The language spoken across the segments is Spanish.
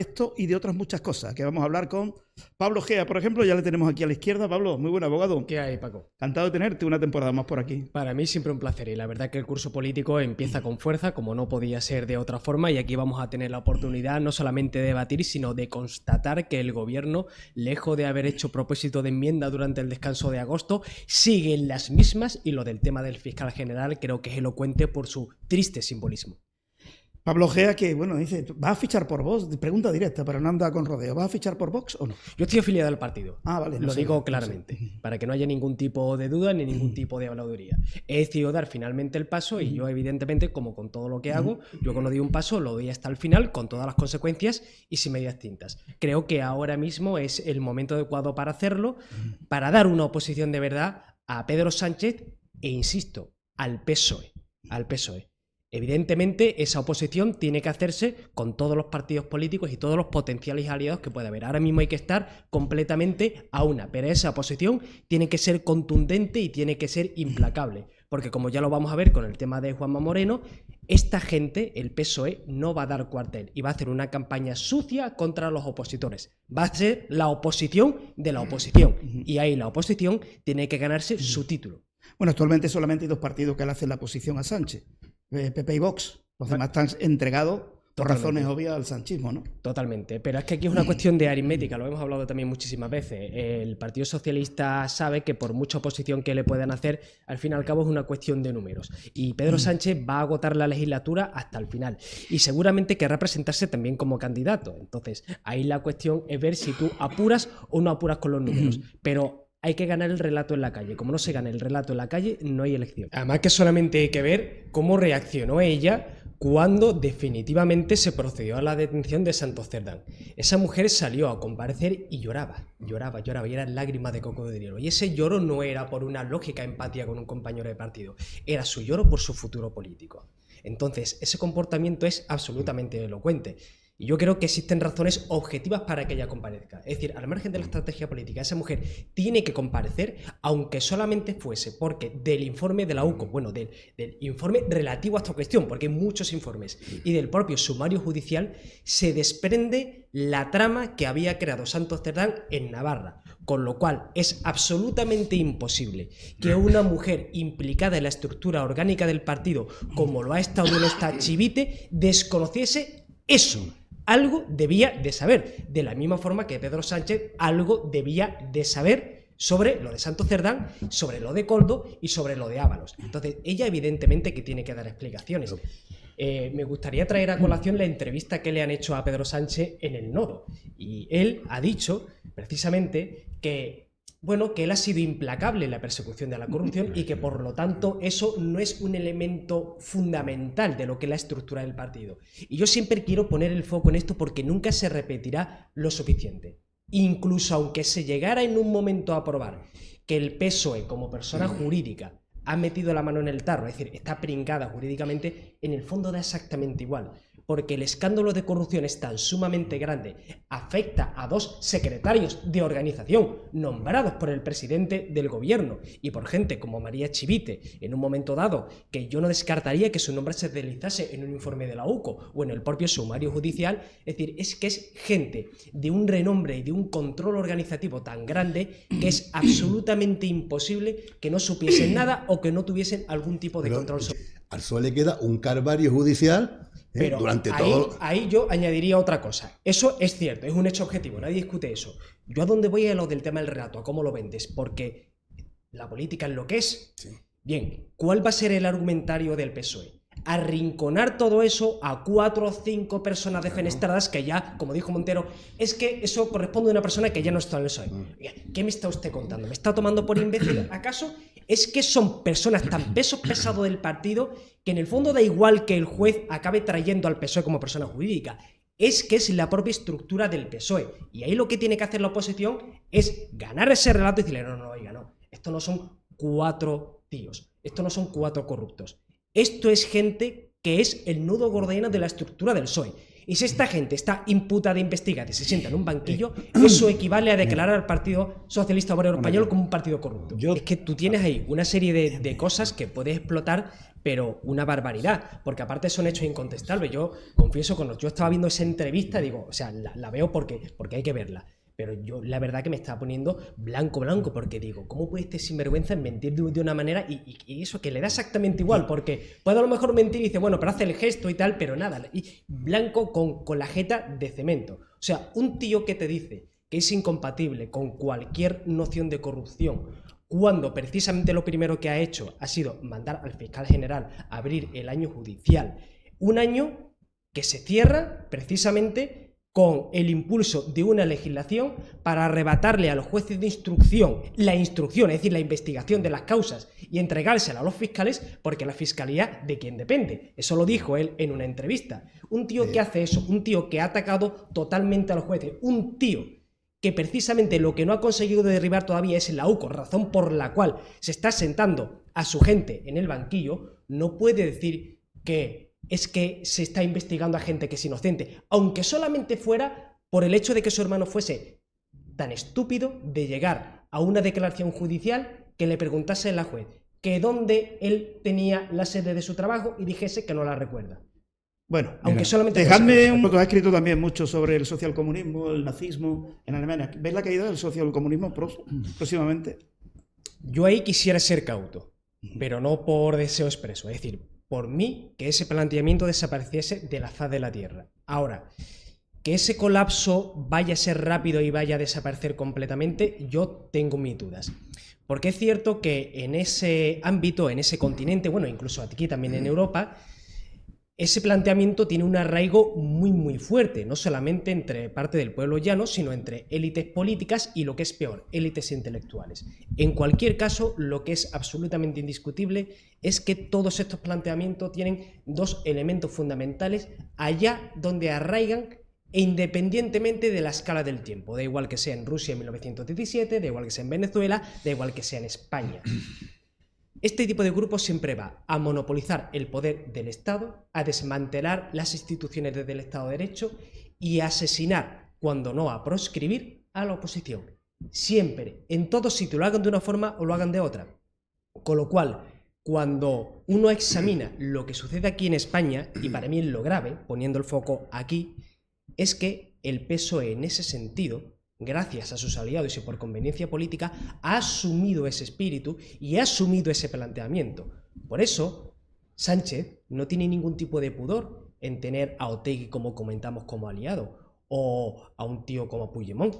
Esto y de otras muchas cosas que vamos a hablar con Pablo Gea, por ejemplo, ya le tenemos aquí a la izquierda. Pablo, muy buen abogado. ¿Qué hay, Paco? Encantado de tenerte una temporada más por aquí. Para mí siempre un placer y la verdad que el curso político empieza con fuerza, como no podía ser de otra forma, y aquí vamos a tener la oportunidad no solamente de debatir, sino de constatar que el gobierno, lejos de haber hecho propósito de enmienda durante el descanso de agosto, sigue en las mismas, y lo del tema del fiscal general creo que es elocuente por su triste simbolismo. Pablo Gea, que bueno, dice, ¿vas a fichar por Vox? Pregunta directa, pero no anda con rodeo. ¿Vas a fichar por Vox o no? Yo estoy afiliado al partido. Ah, vale. Lo digo claramente, para que no haya ningún tipo de duda ni ningún tipo de habladuría. He decidido dar finalmente el paso y yo, evidentemente, como con todo lo que hago, yo cuando doy un paso lo doy hasta el final, con todas las consecuencias y sin medias tintas. Creo que ahora mismo es el momento adecuado para hacerlo, para dar una oposición de verdad a Pedro Sánchez e, insisto, al PSOE. Al PSOE. Evidentemente, esa oposición tiene que hacerse con todos los partidos políticos y todos los potenciales aliados que pueda haber. Ahora mismo hay que estar completamente a una, pero esa oposición tiene que ser contundente y tiene que ser implacable, porque como ya lo vamos a ver con el tema de Juanma Moreno, esta gente, el PSOE, no va a dar cuartel y va a hacer una campaña sucia contra los opositores. Va a ser la oposición de la oposición y ahí la oposición tiene que ganarse su título. Bueno, actualmente solamente hay dos partidos que le hacen la oposición a Sánchez. PP y Vox. Los demás están entregados por razones obvias al sanchismo, ¿no? Totalmente, pero es que aquí es una cuestión de aritmética, lo hemos hablado también muchísimas veces. El Partido Socialista sabe que por mucha oposición que le puedan hacer, al fin y al cabo es una cuestión de números. Y Pedro Sánchez va a agotar la legislatura hasta el final. Y seguramente querrá presentarse también como candidato. Entonces, ahí la cuestión es ver si tú apuras o no apuras con los números. Pero hay que ganar el relato en la calle. Como no se gana el relato en la calle, no hay elección. Además que solamente hay que ver cómo reaccionó ella cuando definitivamente se procedió a la detención de Santos Cerdán. Esa mujer salió a comparecer y lloraba, y eran lágrimas de cocodrilo. Y ese lloro no era por una lógica empatía con un compañero de partido, era su lloro por su futuro político. Entonces, ese comportamiento es absolutamente elocuente. Y yo creo que existen razones objetivas para que ella comparezca. Es decir, al margen de la estrategia política, esa mujer tiene que comparecer, aunque solamente fuese porque del informe de la UCO, bueno, del informe relativo a esta cuestión, porque hay muchos informes, y del propio sumario judicial, se desprende la trama que había creado Santos Cerdán en Navarra. Con lo cual, es absolutamente imposible que una mujer implicada en la estructura orgánica del partido, como lo ha estado en esta Chivite, desconociese eso. Algo debía de saber, de la misma forma que Pedro Sánchez algo debía de saber sobre lo de Santos Cerdán, sobre lo de Koldo y sobre lo de Ábalos. Entonces, ella evidentemente que tiene que dar explicaciones. Me gustaría traer a colación la entrevista que le han hecho a Pedro Sánchez en el Nodo. Y él ha dicho, precisamente, que bueno, que él ha sido implacable en la persecución de la corrupción y que por lo tanto eso no es un elemento fundamental de lo que es la estructura del partido. Y yo siempre quiero poner el foco en esto porque nunca se repetirá lo suficiente. Incluso aunque se llegara en un momento a probar que el PSOE como persona jurídica ha metido la mano en el tarro, es decir, está pringada jurídicamente, en el fondo da exactamente igual. Porque el escándalo de corrupción es tan sumamente grande, afecta a dos secretarios de organización nombrados por el presidente del gobierno y por gente como María Chivite, en un momento dado, que yo no descartaría que su nombre se deslizase en un informe de la UCO o en el propio sumario judicial. Es decir, es que es gente de un renombre y de un control organizativo tan grande que es absolutamente imposible que no supiesen nada o que no tuviesen algún tipo de control sobre. Al PSOE le queda un calvario judicial. Pero durante ahí yo añadiría otra cosa. Eso es cierto, es un hecho objetivo, nadie discute eso. Yo a dónde voy a lo del tema del relato, a cómo lo vendes, porque la política es lo que es. Sí. Bien, ¿cuál va a ser el argumentario del PSOE? Arrinconar todo eso a 4 o 5 personas defenestradas que ya, como dijo Montero, es que eso corresponde a una persona que ya no está en el PSOE. ¿Qué me está usted contando? ¿Me está tomando por imbécil acaso? Es que son personas tan pesos pesados del partido que en el fondo da igual que el juez acabe trayendo al PSOE como persona jurídica. Es que es la propia estructura del PSOE. Y ahí lo que tiene que hacer la oposición es ganar ese relato y decirle, no, oiga, no. Esto no son 4 tíos. Esto no son 4 corruptos. Esto es gente que es el nudo gordiano de la estructura del PSOE. Y si esta gente está imputada, investigada y se sienta en un banquillo, eso equivale a declarar al Partido Socialista Obrero Español como un partido corrupto. Es que tú tienes ahí una serie de cosas que puedes explotar, pero una barbaridad, porque aparte son hechos incontestables. Yo confieso, cuando yo estaba viendo esa entrevista, digo, o sea, la veo porque hay que verla. Pero yo la verdad que me estaba poniendo blanco, porque digo, ¿cómo puede este sinvergüenza mentir de una manera y eso que le da exactamente igual? Porque puede a lo mejor mentir y dice, bueno, pero hace el gesto y tal, pero nada, y blanco con la jeta de cemento. O sea, un tío que te dice que es incompatible con cualquier noción de corrupción, cuando precisamente lo primero que ha hecho ha sido mandar al fiscal general a abrir el año judicial. Un año que se cierra precisamente con el impulso de una legislación para arrebatarle a los jueces de instrucción la instrucción, es decir, la investigación de las causas y entregársela a los fiscales, porque la fiscalía de quién depende. Eso lo dijo él en una entrevista. Un tío que hace eso, un tío que ha atacado totalmente a los jueces, un tío que precisamente lo que no ha conseguido derribar todavía es la UCO, razón por la cual se está sentando a su gente en el banquillo, no puede decir que es que se está investigando a gente que es inocente, aunque solamente fuera por el hecho de que su hermano fuese tan estúpido de llegar a una declaración judicial que le preguntase a la juez que dónde él tenía la sede de su trabajo y dijese que no la recuerda. Bueno, aunque solamente dejadme un poco, has escrito también mucho sobre el socialcomunismo, el nazismo en Alemania. ¿Ves la caída del socialcomunismo próximamente? Yo ahí quisiera ser cauto, pero no por deseo expreso, es decir, por mí, que ese planteamiento desapareciese de la faz de la Tierra. Ahora, que ese colapso vaya a ser rápido y vaya a desaparecer completamente, yo tengo mis dudas. Porque es cierto que en ese ámbito, en ese continente, bueno, incluso aquí también en Europa, ese planteamiento tiene un arraigo muy fuerte, no solamente entre parte del pueblo llano, sino entre élites políticas y, lo que es peor, élites intelectuales. En cualquier caso, lo que es absolutamente indiscutible es que todos estos planteamientos tienen dos elementos fundamentales allá donde arraigan e independientemente de la escala del tiempo. Da igual que sea en Rusia en 1917, da igual que sea en Venezuela, da igual que sea en España. Este tipo de grupos siempre va a monopolizar el poder del Estado, a desmantelar las instituciones del Estado de Derecho y a asesinar, cuando no a proscribir, a la oposición. Siempre, en todos sitios, lo hagan de una forma o lo hagan de otra. Con lo cual, cuando uno examina lo que sucede aquí en España, y para mí es lo grave, poniendo el foco aquí, es que el PSOE en ese sentido, gracias a sus aliados y por conveniencia política, ha asumido ese espíritu y ha asumido ese planteamiento. Por eso, Sánchez no tiene ningún tipo de pudor en tener a Otegi, como comentamos, como aliado, o a un tío como Puigdemont,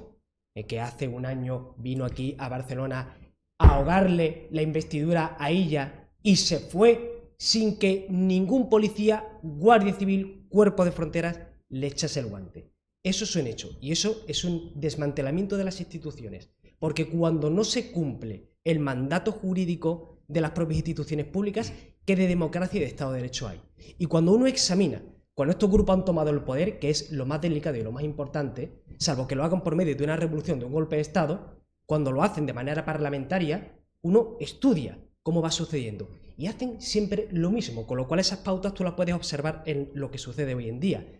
que hace un año vino aquí a Barcelona a ahogarle la investidura a ella y se fue sin que ningún policía, guardia civil, cuerpo de fronteras le echase el guante. Eso es un hecho y eso es un desmantelamiento de las instituciones, porque cuando no se cumple el mandato jurídico de las propias instituciones públicas, ¿qué de democracia y de Estado de Derecho hay? Y cuando uno examina, cuando estos grupos han tomado el poder, que es lo más delicado y lo más importante, salvo que lo hagan por medio de una revolución, de un golpe de Estado, cuando lo hacen de manera parlamentaria, uno estudia cómo va sucediendo y hacen siempre lo mismo, con lo cual esas pautas tú las puedes observar en lo que sucede hoy en día.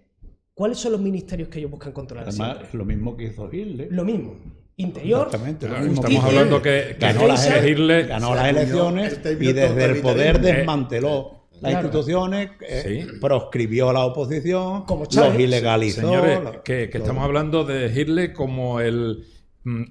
¿Cuáles son los ministerios que ellos buscan controlar? Además, siempre? lo mismo que hizo Hitler. Lo mismo. Interior. Exactamente. Claro, estamos hablando que ganó las Hitler elecciones y desde el poder desmanteló las instituciones, sí, proscribió a la oposición, Como Chávez. los ilegalizó. señores, que estamos hablando de Hitler como el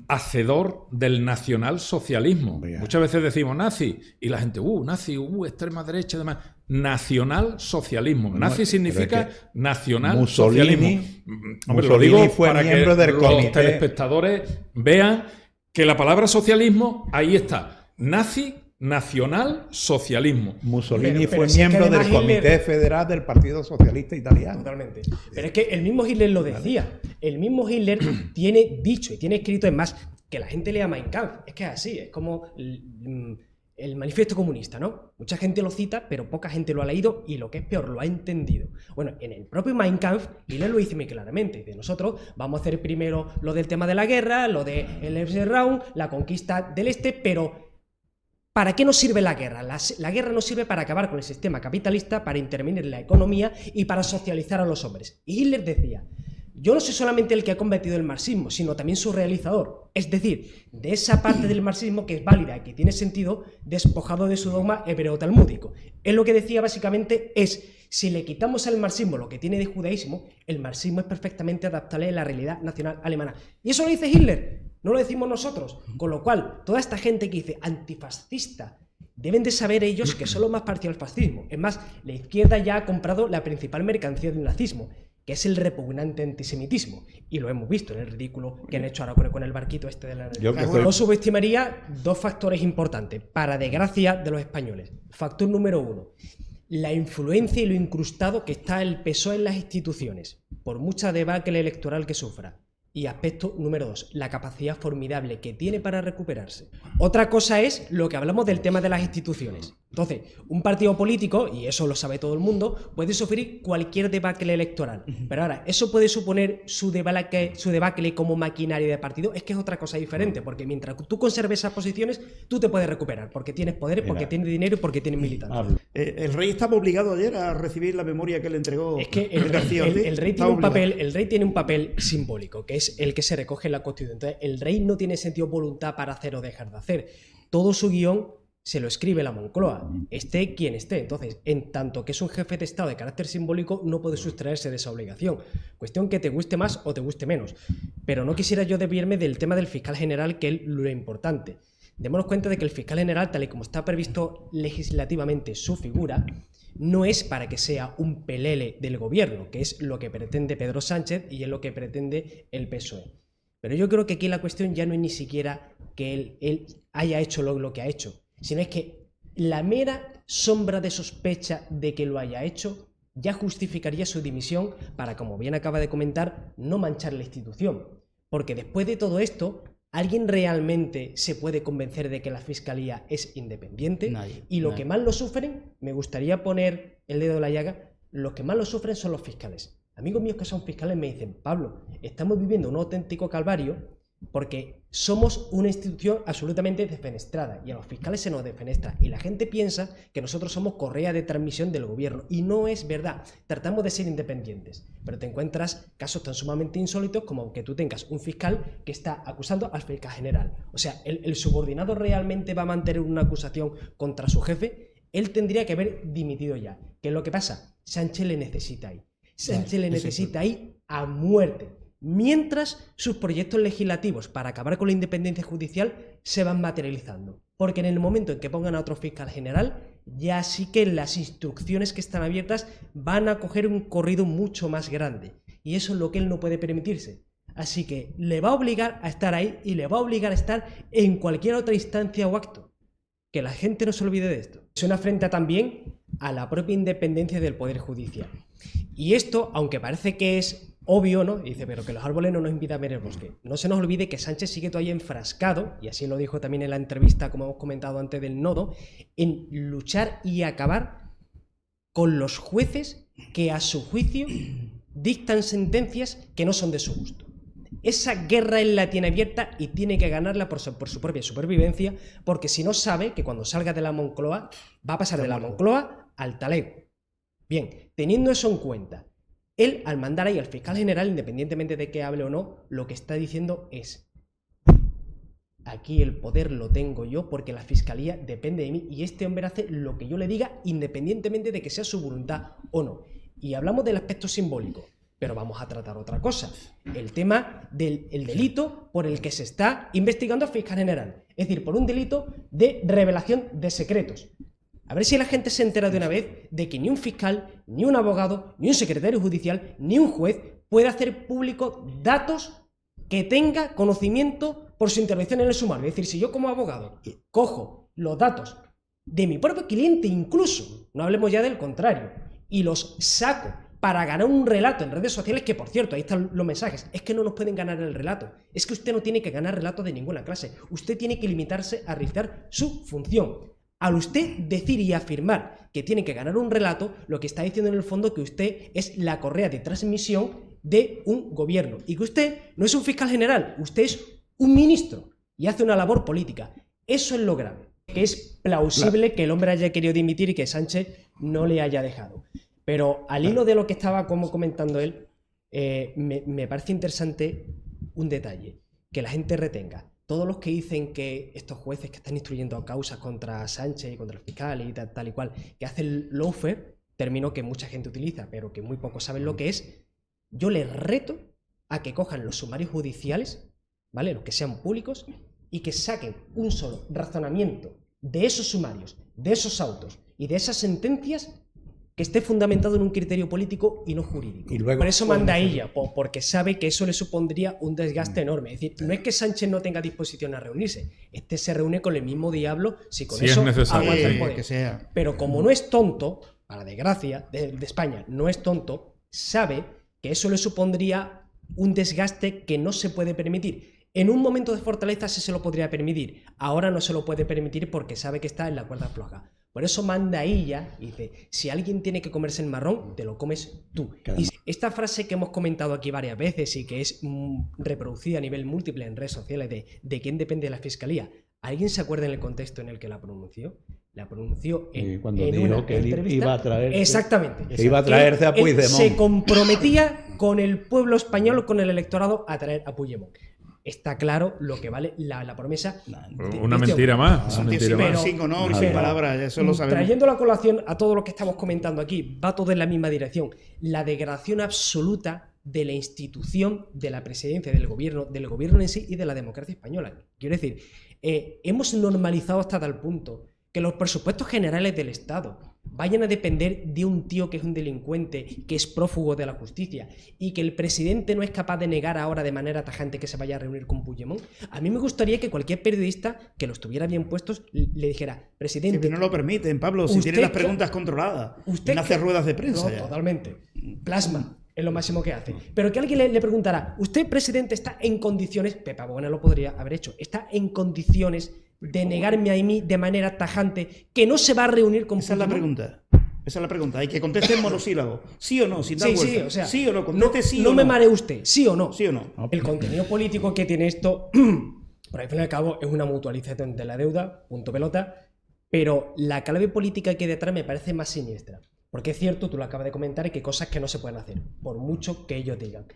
hacedor del nacionalsocialismo. Bien. Muchas veces decimos nazi y la gente, nazi, extrema derecha, además. Nacionalsocialismo. Bueno, nazi significa es que nacionalsocialismo. Hombre, lo Mussolini digo fue para miembro que del los comité. telespectadores vean que la palabra socialismo ahí está. Nazi, nacional, socialismo. Mussolini Pero fue sí que miembro del además Hitler- Comité Federal del Partido Socialista Italiano. Totalmente. Pero es que el mismo Hitler lo decía. El mismo Hitler tiene dicho y tiene escrito, es más, que la gente lea Mein Kampf. Es que es así, es como el manifiesto comunista, ¿no? Mucha gente lo cita, pero poca gente lo ha leído y lo que es peor, lo ha entendido. Bueno, en el propio Mein Kampf, Hitler lo dice muy claramente. De nosotros vamos a hacer primero lo del tema de la guerra, lo del Round, la conquista del este, pero ¿Para qué nos sirve la guerra? La guerra nos sirve para acabar con el sistema capitalista, para intervenir en la economía y para socializar a los hombres. Y Hitler decía: yo no soy solamente el que ha combatido el marxismo, sino también su realizador. Es decir, de esa parte del marxismo que es válida y que tiene sentido, despojado de su dogma hebreo-talmúdico. Él lo que decía básicamente es: si le quitamos al marxismo lo que tiene de judaísmo, el marxismo es perfectamente adaptable a la realidad nacional alemana. Y eso lo dice Hitler, no lo decimos nosotros. Con lo cual, toda esta gente que dice antifascista, deben de saber ellos que son los más parecidos al fascismo. Es más, la izquierda ya ha comprado la principal mercancía del nazismo, que es el repugnante antisemitismo. Y lo hemos visto en el ridículo que han hecho ahora con el barquito este de la... Yo subestimaría dos factores importantes, para desgracia de los españoles. Factor número 1, la influencia y lo incrustado que está el PSOE en las instituciones, por mucha debacle electoral que sufra. Y aspecto número 2, la capacidad formidable que tiene para recuperarse. Otra cosa es lo que hablamos del tema de las instituciones. Entonces, un partido político, y eso lo sabe todo el mundo, puede sufrir cualquier debacle electoral. Pero ahora, ¿eso puede suponer su debacle como maquinaria de partido? Es que es otra cosa diferente, porque mientras tú conserves esas posiciones, tú te puedes recuperar, porque tienes poder, porque tienes dinero y porque tienes militantes. El rey estaba obligado ayer a recibir la memoria que le entregó. Es que el rey tiene un papel simbólico, que es el que se recoge en la Constitución. Entonces, el rey no tiene sentido voluntad para hacer o dejar de hacer. Todo su guión se lo escribe la Moncloa, esté quien esté. Entonces, en tanto que es un jefe de Estado de carácter simbólico, no puede sustraerse de esa obligación. Cuestión que te guste más o te guste menos. Pero no quisiera yo desviarme del tema del fiscal general, que es lo importante. Démonos cuenta de que el fiscal general, tal y como está previsto legislativamente su figura, no es para que sea un pelele del gobierno, que es lo que pretende Pedro Sánchez y es lo que pretende el PSOE. Pero yo creo que aquí la cuestión ya no es ni siquiera que él haya hecho lo que ha hecho, sino es que la mera sombra de sospecha de que lo haya hecho ya justificaría su dimisión para, como bien acaba de comentar, no manchar la institución. Porque después de todo esto, ¿alguien realmente se puede convencer de que la Fiscalía es independiente? Nadie. Y lo que más lo sufren, me gustaría poner el dedo en la llaga, los que más lo sufren son los fiscales. Amigos míos que son fiscales me dicen: Pablo, estamos viviendo un auténtico calvario porque somos una institución absolutamente defenestrada y a los fiscales se nos defenestra y la gente piensa que nosotros somos correa de transmisión del gobierno y no es verdad. Tratamos de ser independientes, pero te encuentras casos tan sumamente insólitos como que tú tengas un fiscal que está acusando al fiscal general. O sea, ¿el subordinado realmente va a mantener una acusación contra su jefe? Él tendría que haber dimitido ya. ¿Qué es lo que pasa? Sánchez le necesita ahí. Sánchez le necesita ahí a muerte, mientras sus proyectos legislativos para acabar con la independencia judicial se van materializando. Porque en el momento en que pongan a otro fiscal general, ya sí que las instrucciones que están abiertas van a coger un corrido mucho más grande. Y eso es lo que él no puede permitirse. Así que le va a obligar a estar ahí y le va a obligar a estar en cualquier otra instancia o acto. Que la gente no se olvide de esto. Es una afrenta también a la propia independencia del Poder Judicial. Y esto, aunque parece que es obvio, ¿no? Dice, pero que los árboles no nos impidan ver el bosque. No se nos olvide que Sánchez sigue todavía enfrascado, y así lo dijo también en la entrevista, como hemos comentado antes del nodo, en luchar y acabar con los jueces que a su juicio dictan sentencias que no son de su gusto. Esa guerra él la tiene abierta y tiene que ganarla por su propia supervivencia, porque si no sabe que cuando salga de la Moncloa va a pasar de la Moncloa al talego. Bien, teniendo eso en cuenta, él al mandar ahí al fiscal general, independientemente de que hable o no, lo que está diciendo es: aquí el poder lo tengo yo porque la fiscalía depende de mí y este hombre hace lo que yo le diga independientemente de que sea su voluntad o no. Y hablamos del aspecto simbólico, pero vamos a tratar otra cosa, el tema del delito por el que se está investigando al fiscal general, es decir, por un delito de revelación de secretos. A ver si la gente se entera de una vez de que ni un fiscal, ni un abogado, ni un secretario judicial, ni un juez puede hacer público datos que tenga conocimiento por su intervención en el sumario. Es decir, si yo como abogado cojo los datos de mi propio cliente incluso, no hablemos ya del contrario, y los saco para ganar un relato en redes sociales, que por cierto, ahí están los mensajes, es que no nos pueden ganar el relato, es que usted no tiene que ganar relatos de ninguna clase, usted tiene que limitarse a realizar su función. Al usted decir y afirmar que tiene que ganar un relato, lo que está diciendo en el fondo que usted es la correa de transmisión de un gobierno y que usted no es un fiscal general, usted es un ministro y hace una labor política. Eso es lo grave. que es plausible que el hombre haya querido dimitir y que Sánchez no le haya dejado. Pero al hilo de lo que estaba como comentando él, me parece interesante un detalle, que la gente retenga. Todos los que dicen que estos jueces que están instruyendo causas contra Sánchez y contra el fiscal y tal y cual, que hacen lawfare, término que mucha gente utiliza, pero que muy pocos saben lo que es, yo les reto a que cojan los sumarios judiciales, ¿vale? Los que sean públicos, y que saquen un solo razonamiento de esos sumarios, de esos autos y de esas sentencias que esté fundamentado en un criterio político y no jurídico. Y luego, por eso manda ella, porque sabe que eso le supondría un desgaste enorme. Es decir, no es que Sánchez no tenga disposición a reunirse, este se reúne con el mismo diablo si con eso aguanta el poder. Que sea. Pero como no es tonto, para desgracia de España, no es tonto, sabe que eso le supondría un desgaste que no se puede permitir. En un momento de fortaleza sí se lo podría permitir, ahora no se lo puede permitir porque sabe que está en la cuerda floja. Por eso manda ella y dice, si alguien tiene que comerse el marrón, te lo comes tú. Y esta frase que hemos comentado aquí varias veces y que es reproducida a nivel múltiple en redes sociales de quién depende de la fiscalía, ¿alguien se acuerda en el contexto en el que la pronunció? La pronunció cuando en dijo una que él entrevista. iba a traerse, exactamente. Que iba a traerse a Puigdemont. Se comprometía con el pueblo español, con el electorado, a traer a Puigdemont. Está claro lo que vale la promesa. Una mentira más. Una mentira más. Sin honor y sin palabras, eso lo sabemos. Trayendo la colación a todo lo que estamos comentando aquí, va todo en la misma dirección. La degradación absoluta de la institución de la presidencia, del gobierno en sí y de la democracia española. Quiero decir, hemos normalizado hasta tal punto que los presupuestos generales del Estado vayan a depender de un tío que es un delincuente, que es prófugo de la justicia, y que el presidente no es capaz de negar ahora de manera tajante que se vaya a reunir con Puigdemont. A mí me gustaría que cualquier periodista que los tuviera bien puestos le dijera, presidente... Que no lo permiten, Pablo, si tiene las preguntas controladas. Usted hace ruedas de prensa. No, totalmente. Plasma. Es lo máximo que hace. Pero que alguien le preguntará, ¿usted, presidente, está en condiciones? Pepa Bogana lo podría haber hecho. ¿Está en condiciones de negarme a mí de manera tajante que no se va a reunir con Esa es la pregunta. Esa es la pregunta. Hay que contestar en monosílabo. ¿Sí o no? Sin dar vuelta. Sí, o sea, sí o no. Conteste sí o no. No me mare usted. ¿Sí o no? Sí o no. El contenido político que tiene esto, por al fin y al cabo, es una mutualización de la deuda, punto pelota, pero la clave política que hay detrás me parece más siniestra. Porque es cierto, tú lo acabas de comentar, y que hay cosas que no se pueden hacer, por mucho que ellos digan.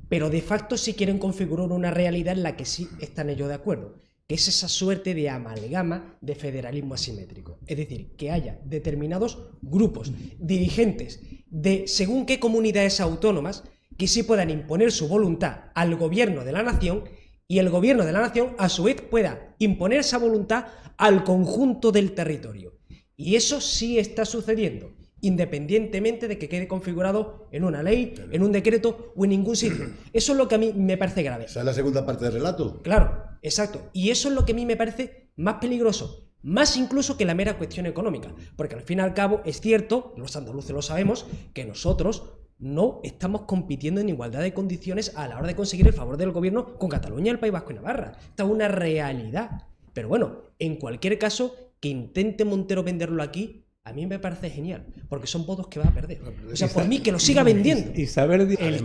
Pero de facto sí quieren configurar una realidad en la que sí están ellos de acuerdo, que es esa suerte de amalgama de federalismo asimétrico. Es decir, que haya determinados grupos dirigentes de según qué comunidades autónomas que sí puedan imponer su voluntad al gobierno de la nación, y el gobierno de la nación a su vez pueda imponer esa voluntad al conjunto del territorio. Y eso sí está sucediendo, independientemente de que quede configurado en una ley, en un decreto o en ningún sitio. Eso es lo que a mí me parece grave. ¿Esa es la segunda parte del relato? Claro, exacto. Y eso es lo que a mí me parece más peligroso, más incluso que la mera cuestión económica. Porque al fin y al cabo es cierto, los andaluces lo sabemos, que nosotros no estamos compitiendo en igualdad de condiciones a la hora de conseguir el favor del gobierno con Cataluña, el País Vasco y Navarra. Esta es una realidad. Pero bueno, en cualquier caso, que intente Montero venderlo aquí, a mí me parece genial, porque son votos que va a perder. O sea, por mí que lo siga vendiendo. Y saber el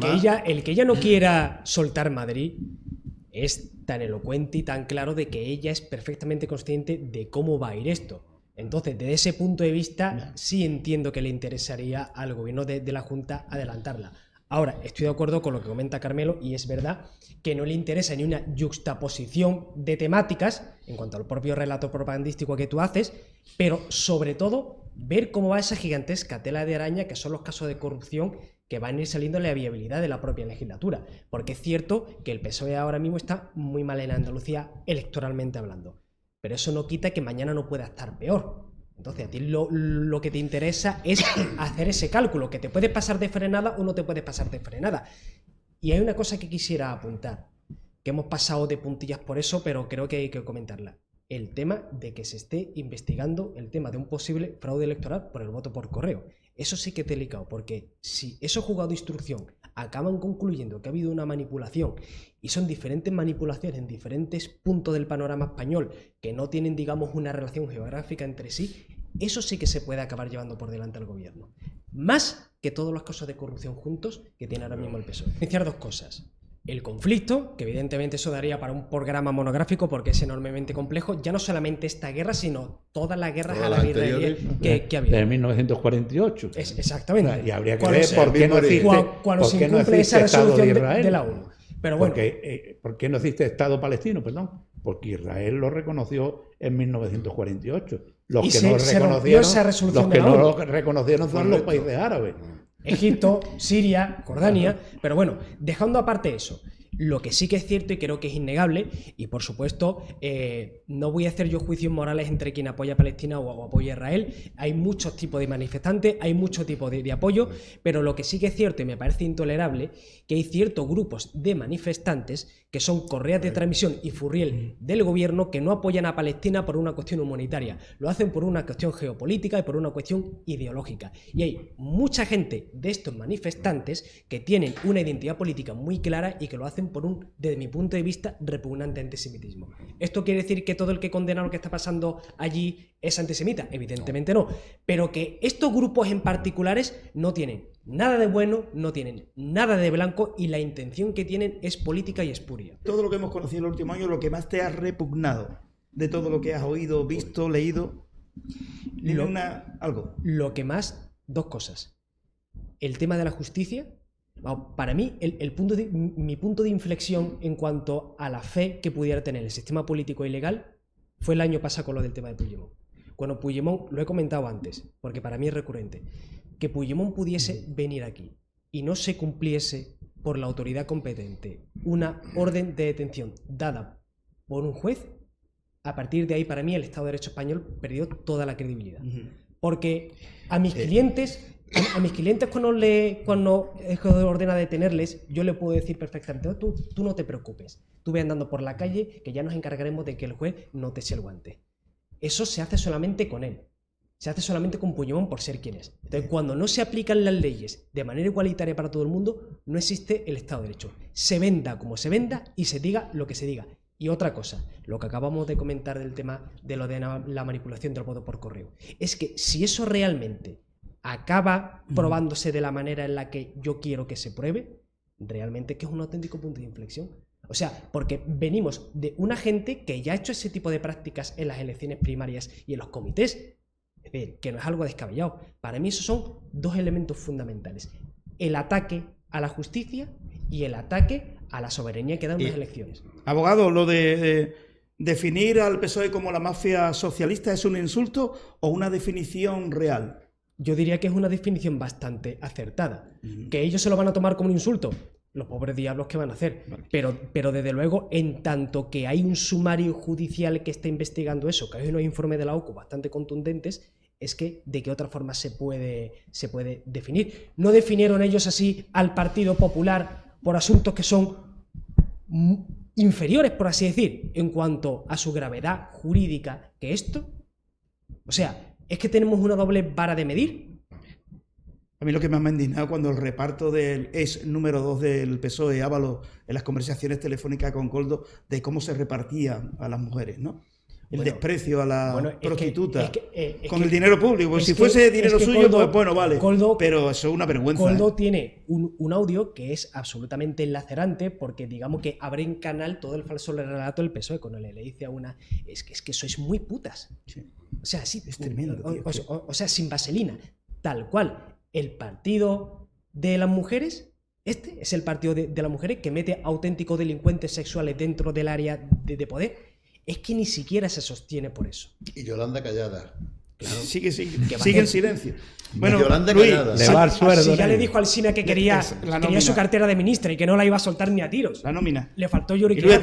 que ella no quiera soltar Madrid es tan elocuente y tan claro de que ella es perfectamente consciente de cómo va a ir esto. Entonces, desde ese punto de vista, sí entiendo que le interesaría al gobierno de la Junta adelantarla. Ahora, estoy de acuerdo con lo que comenta Carmelo, y es verdad que no le interesa ni una yuxtaposición de temáticas en cuanto al propio relato propagandístico que tú haces, pero sobre todo ver cómo va esa gigantesca tela de araña que son los casos de corrupción que van a ir saliendo en la viabilidad de la propia legislatura. Porque es cierto que el PSOE ahora mismo está muy mal en Andalucía electoralmente hablando, pero eso no quita que mañana no pueda estar peor. Entonces a ti lo que te interesa es hacer ese cálculo, que te puedes pasar de frenada o no te puedes pasar de frenada. Y hay una cosa que quisiera apuntar, que hemos pasado de puntillas por eso, pero creo que hay que comentarla. El tema de que se esté investigando el tema de un posible fraude electoral por el voto por correo. Eso sí que es delicado, porque si esos juzgados de instrucción acaban concluyendo que ha habido una manipulación, y son diferentes manipulaciones en diferentes puntos del panorama español que no tienen, digamos, una relación geográfica entre sí, eso sí que se puede acabar llevando por delante al gobierno. Más que todos los casos de corrupción juntos que tiene ahora mismo el PSOE. Iniciar dos cosas. el conflicto, que evidentemente eso daría para un programa monográfico porque es enormemente complejo, ya no solamente esta guerra, sino todas las guerras árabe-israelíes que ha habido. De 1948. Exactamente. Y habría que ver por qué no existe, cuando se incumple esa resolución de la ONU. Pero bueno, ¿Por qué no existe Estado palestino? Perdón. Porque Israel lo reconoció en 1948. Los que no lo reconocieron son los países árabes. Egipto, Siria, Jordania, pero bueno, dejando aparte eso, lo que sí que es cierto y creo que es innegable, y por supuesto no voy a hacer yo juicios morales entre quien apoya a Palestina o apoya a Israel, hay muchos tipos de manifestantes, hay muchos tipos de apoyo, pero lo que sí que es cierto y me parece intolerable, que hay ciertos grupos de manifestantes que son correas de transmisión y furriel del gobierno que no apoyan a Palestina por una cuestión humanitaria, lo hacen por una cuestión geopolítica y por una cuestión ideológica. Y hay mucha gente de estos manifestantes que tienen una identidad política muy clara y que lo hacen por un, desde mi punto de vista, repugnante antisemitismo. ¿Esto quiere decir que todo el que condena lo que está pasando allí es antisemita? Evidentemente no. Pero que estos grupos en particulares no tienen nada de bueno, no tienen nada de blanco y la intención que tienen es política y espuria. Todo lo que hemos conocido en el último año, lo que más te ha repugnado de todo lo que has oído, visto, leído, algo. Lo que más, dos cosas. El tema de la justicia. Para mí, mi punto de inflexión en cuanto a la fe que pudiera tener el sistema político y legal fue el año pasado con lo del tema de Puigdemont. Cuando Puigdemont, lo he comentado antes, porque para mí es recurrente, que Puigdemont pudiese venir aquí y no se cumpliese por la autoridad competente una orden de detención dada por un juez, a partir de ahí para mí el Estado de Derecho español perdió toda la credibilidad. Porque a mis clientes... A mis clientes cuando es ordena detenerles, yo le puedo decir perfectamente, tú no te preocupes, tú ve andando por la calle que ya nos encargaremos de que el juez no te eche el guante. Eso se hace solamente con él, se hace solamente con Puigdemont por ser quien es. Entonces, cuando no se aplican las leyes de manera igualitaria para todo el mundo, no existe el Estado de Derecho. Se venda como se venda y se diga lo que se diga. Y otra cosa, lo que acabamos de comentar del tema de lo de la manipulación del voto por correo, es que si eso realmente acaba probándose de la manera en la que yo quiero que se pruebe, realmente que es un auténtico punto de inflexión. O sea, porque venimos de una gente que ya ha hecho ese tipo de prácticas en las elecciones primarias y en los comités. Es decir, que no es algo descabellado. Para mí esos son dos elementos fundamentales. El ataque a la justicia y el ataque a la soberanía que dan unas elecciones. Abogado, lo de definir al PSOE como la mafia socialista, ¿es un insulto o una definición real? Yo diría que es una definición bastante acertada. ¿Que ellos se lo van a tomar como un insulto? Los pobres diablos que van a hacer. Pero desde luego, en tanto que hay un sumario judicial que está investigando eso, que hay unos informes de la OCU bastante contundentes, es que de qué otra forma se puede definir. No definieron ellos así al Partido Popular por asuntos que son inferiores, por así decir, en cuanto a su gravedad jurídica que esto. O sea, ¿es que tenemos una doble vara de medir? A mí lo que más me ha indignado cuando el reparto del ex número 2 del PSOE, Ábalos, en las conversaciones telefónicas con Koldo, de cómo se repartía a las mujeres, ¿no? El desprecio a la prostituta con el dinero público. Pues si fuese dinero suyo, Koldo, pues bueno, vale. Pero eso es una vergüenza. Koldo tiene un audio que es absolutamente lacerante porque digamos que abre en canal todo el falso relato del PSOE cuando le dice a una es que sois muy putas. Sí. O sea, sí, es tremendo. Tío, o sea, sin vaselina. Tal cual. El partido de las mujeres, este es el partido de las mujeres que mete auténticos delincuentes sexuales dentro del área de poder. Es que ni siquiera se sostiene por eso. Y Yolanda callada. Claro. Sigue en silencio. Bueno, Yolanda callada. Si ya le dijo al Sina que quería su cartera de ministra y que no la iba a soltar ni a tiros. La nómina. Le faltó Yuri. Y Luis,